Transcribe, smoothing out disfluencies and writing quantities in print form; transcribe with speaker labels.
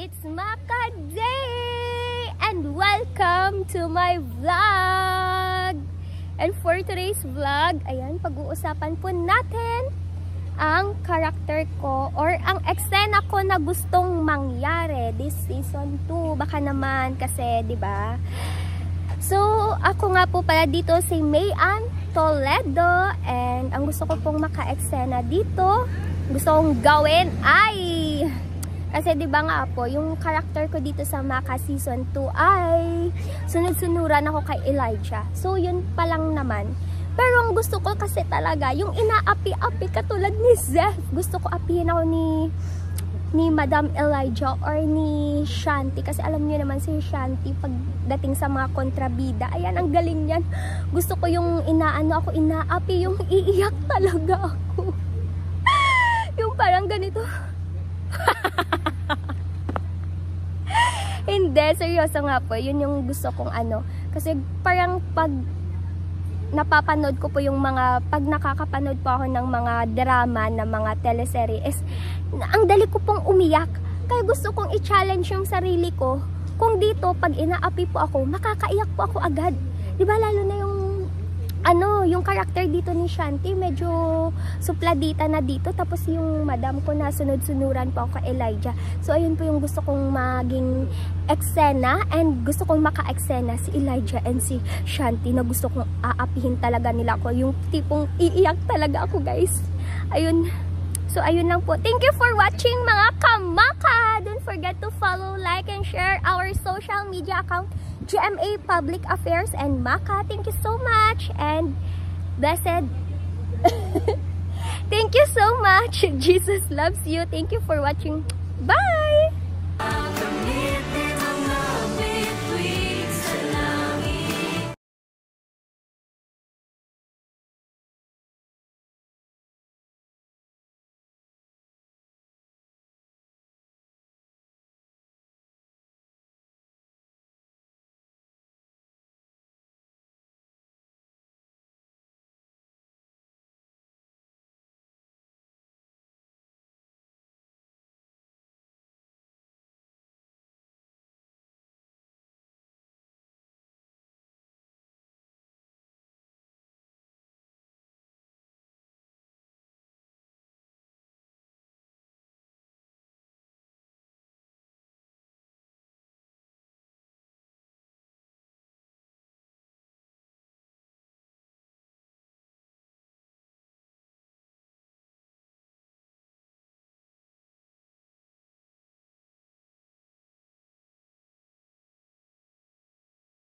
Speaker 1: It's Maka Day! And welcome to my vlog! And for today's vlog, ayan, pag-uusapan po natin ang karakter ko or ang eksena ko na gustong mangyari this season 2. Baka naman kasi, di ba? So, ako nga po pala dito si Mayan Toledo and ang gusto ko pong maka-eksena dito, gusto kong gawin ay kasi di ba nga po, yung karakter ko dito sa Maka Season 2 ay sunod-sunuran ako kay Elijah. So, yun pa lang naman. Pero ang gusto ko kasi talaga, yung inaapi-api katulad ni Zeph. Gusto ko apihin ako ni Madam Elijah or ni Shanti. Kasi alam niyo naman si Shanti pagdating sa mga kontrabida. Ayan, ang galing yan. Gusto ko yung inaapi, yung iiyak talaga ako. Yung parang ganito. Hindi, seryoso nga po. Yun yung gusto kong kasi parang pag napapanood ko po yung pag nakakapanood po ako ng mga drama, ng mga teleserye, ang dali ko pong umiyak. Kaya gusto kong i-challenge yung sarili ko. Kung dito, pag inaapi po ako, makakaiyak po ako agad. Diba, lalo na yung karakter dito ni Shanti, medyo supladita na dito. Tapos yung madam ko na sunod-sunuran po ako kay Elijah. So, ayun po yung gusto kong maging eksena and gusto kong maka-eksena si Elijah and si Shanti na gusto kong aapihin talaga nila ako. Yung tipong iiyak talaga ako, guys. Ayun. So, ayun lang po. Thank you for watching, mga kamaka! Don't forget to follow, like, and share our social media account, GMA Public Affairs and Maka. Thank you so much and blessed. Thank you so much. Jesus loves you. Thank you for watching. Bye!